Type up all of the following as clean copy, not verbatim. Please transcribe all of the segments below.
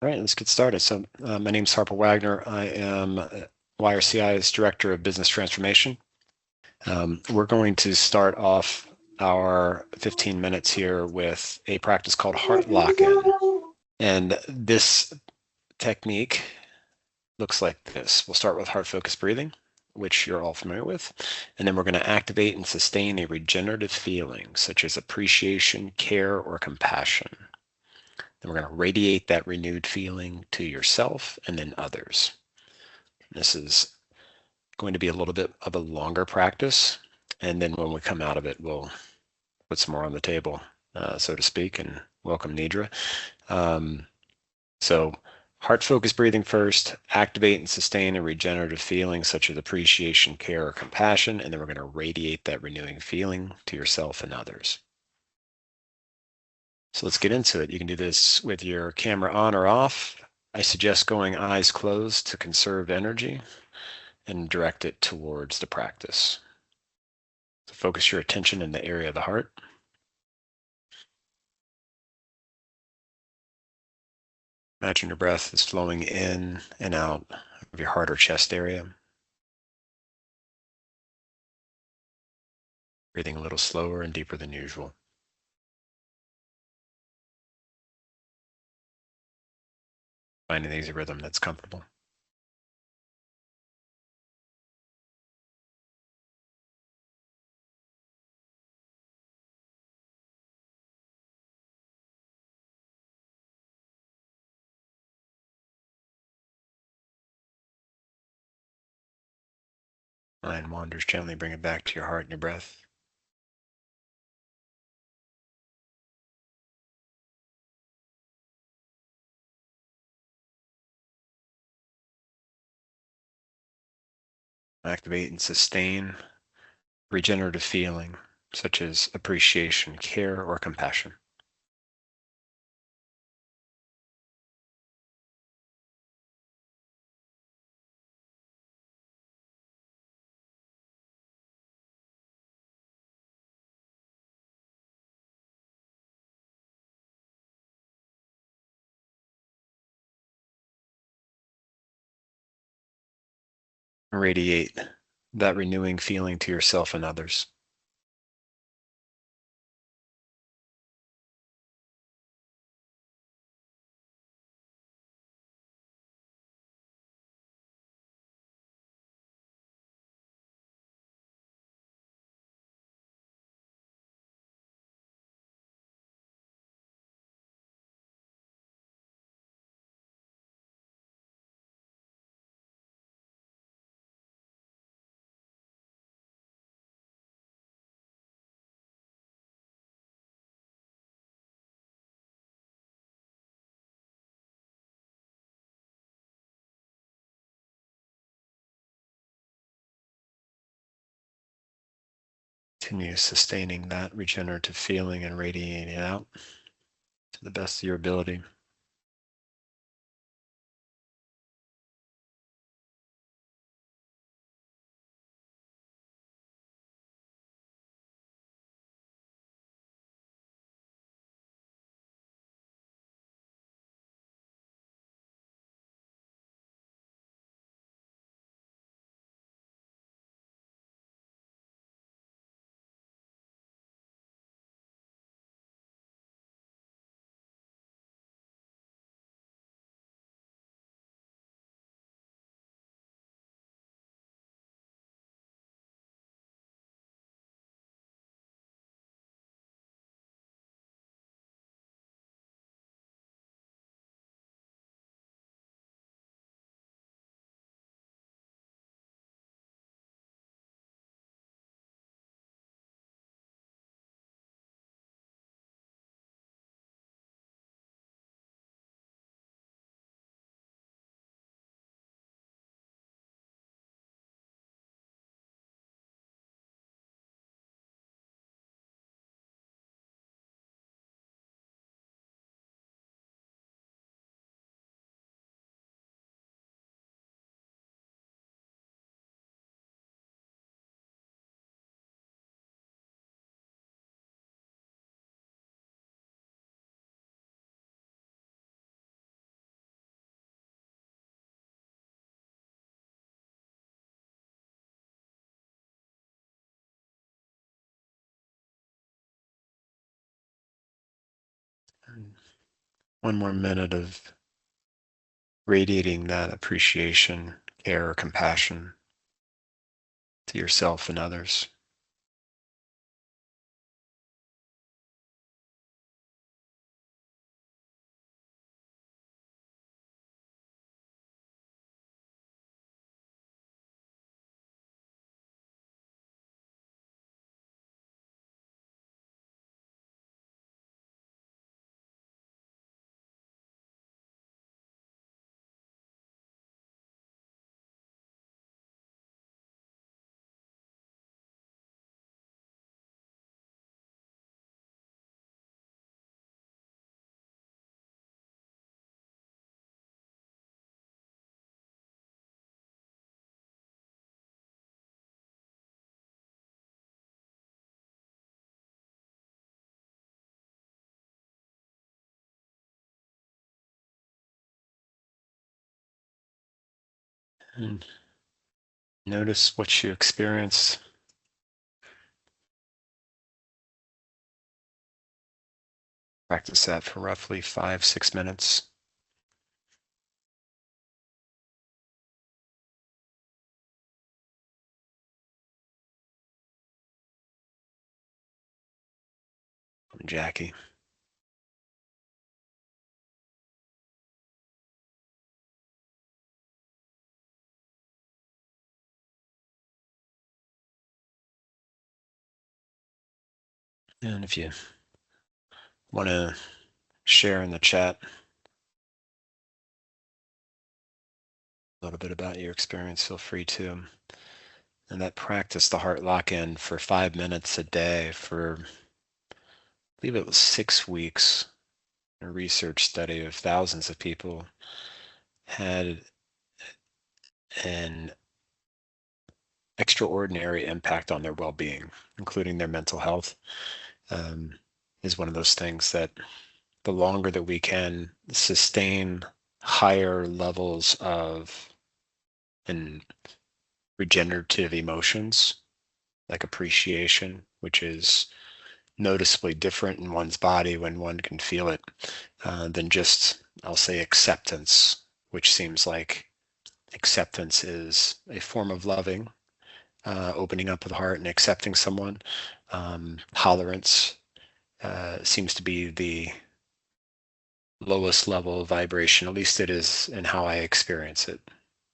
All right, let's get started. So, my name is Harper Wagner. I am YRCI's Director of Business Transformation. We're going to start off our 15 minutes here with a practice called Heart Lock-In. And this technique looks like this. We'll start with heart focused breathing, which you're all familiar with. And then we're going to activate and sustain a regenerative feeling, such as appreciation, care, or compassion. Then we're going to radiate that renewed feeling to yourself and then others. This is going to be a little bit of a longer practice. And then when we come out of it, we'll put some more on the table, so to speak, and welcome Nidra. So heart-focused breathing first, activate and sustain a regenerative feeling such as appreciation, care, or compassion. And then we're going to radiate that renewing feeling to yourself and others. So let's get into it. You can do this with your camera on or off. I suggest going eyes closed to conserve energy and direct it towards the practice. So focus your attention in the area of the heart. Imagine your breath is flowing in and out of your heart or chest area. Breathing a little slower and deeper than usual. Find an easy rhythm that's comfortable. Mind wanders, gently bring it back to your heart and your breath. Activate and sustain regenerative feeling, such as appreciation, care, or compassion. Radiate that renewing feeling to yourself and others. Continue sustaining that regenerative feeling and radiating it out to the best of your ability. And one more minute of radiating that appreciation, care, compassion to yourself and others. And notice what you experience. Practice that for roughly 5, 6 minutes. Jackie. And if you want to share in the chat a little bit about your experience, feel free to. And that practice, the heart lock-in, for 5 minutes a day for, I believe it was 6 weeks, a research study of thousands of people had an extraordinary impact on their well-being, including their mental health. Is one of those things that the longer that we can sustain higher levels of and regenerative emotions, like appreciation, which is noticeably different in one's body when one can feel it, than just, I'll say, acceptance, which seems like acceptance is a form of loving, opening up the heart and accepting someone. Tolerance seems to be the lowest level of vibration, at least it is in how I experience it.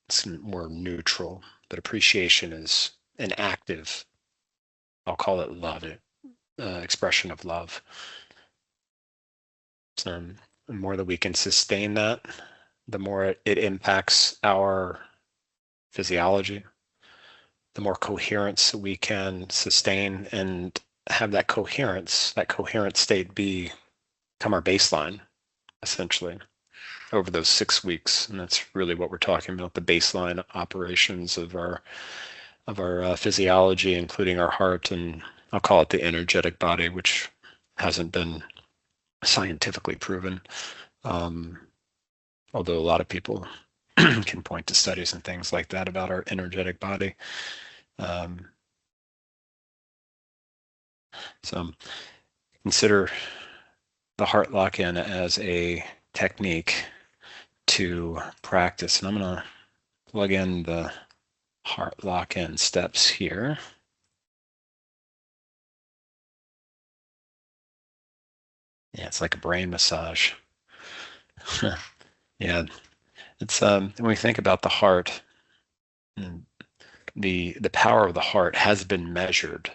It's more neutral, but appreciation is an active, I'll call it love, expression of love. So the more that we can sustain that, the more it impacts our physiology, the more coherence we can sustain and have that coherence, that coherent state become our baseline, essentially, over those 6 weeks. And that's really what we're talking about, the baseline operations of our physiology, including our heart, and I'll call it the energetic body, which hasn't been scientifically proven. Although a lot of people can point to studies and things like that about our energetic body. Um, so consider the heart lock-in as a technique to practice. And I'm going to plug in the heart lock-in steps here. Yeah, it's like a brain massage. Yeah, it's when we think about the heart, the power of the heart has been measured.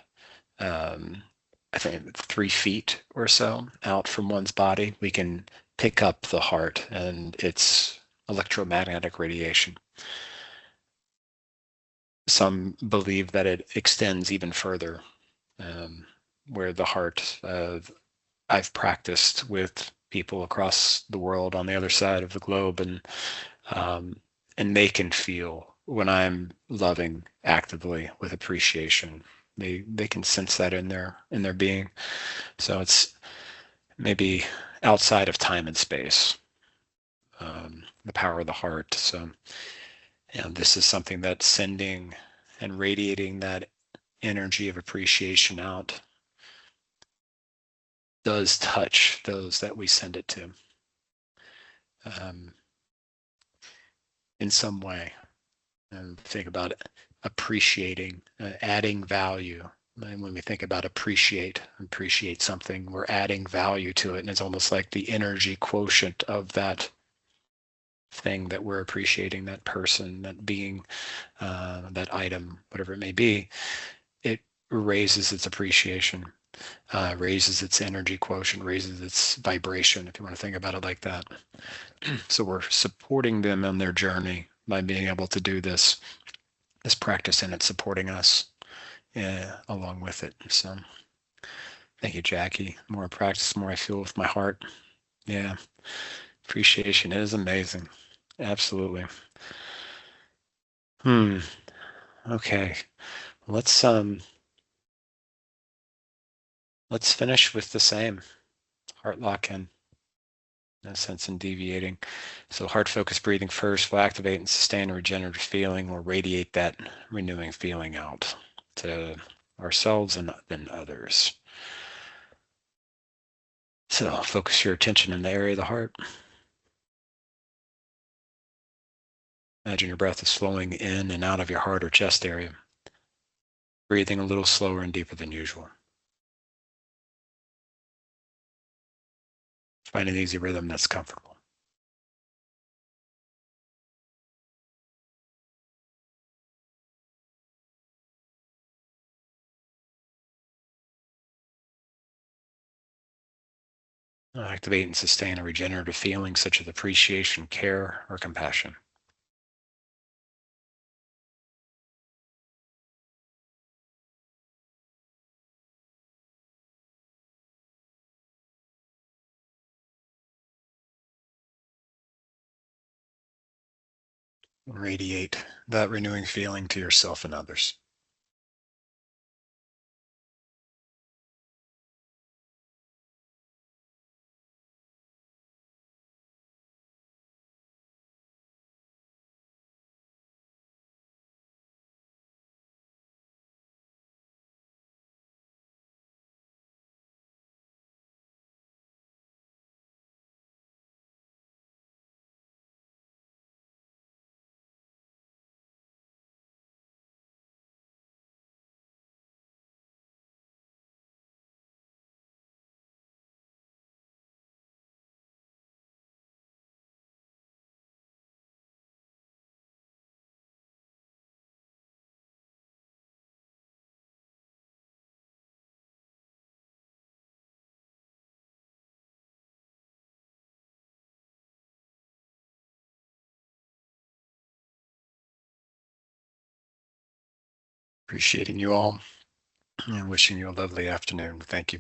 I think 3 feet or so out from one's body, we can pick up the heart and its electromagnetic radiation. Some believe that it extends even further, where the heart, I've practiced with people across the world on the other side of the globe, and they can feel when I'm loving actively with appreciation. They can sense that in their being. So it's maybe outside of time and space, the power of the heart. So, and this is something that's sending and radiating that energy of appreciation out does touch those that we send it to in some way. And think about it, appreciating, adding value. And when we think about appreciate something, we're adding value to it. And it's almost like the energy quotient of that thing that we're appreciating, that person, that being, that item, whatever it may be. It raises its appreciation, raises its energy quotient, raises its vibration, if you want to think about it like that. So we're supporting them on their journey by being able to do this practice, and it's supporting us along with it. So thank you, Jackie. The more I practice, the more I feel with my heart. Yeah, appreciation is amazing. Absolutely. Okay. Let's finish with the same heart lock in. No sense in deviating. So heart focused breathing first will activate and sustain a regenerative feeling. We'll radiate that renewing feeling out to ourselves and then others. So focus your attention in the area of the heart. Imagine your breath is flowing in and out of your heart or chest area, breathing a little slower and deeper than usual. Find an easy rhythm that's comfortable. Activate and sustain a regenerative feeling such as appreciation, care, or compassion. Radiate that renewing feeling to yourself and others. Appreciating you all and wishing you a lovely afternoon. Thank you.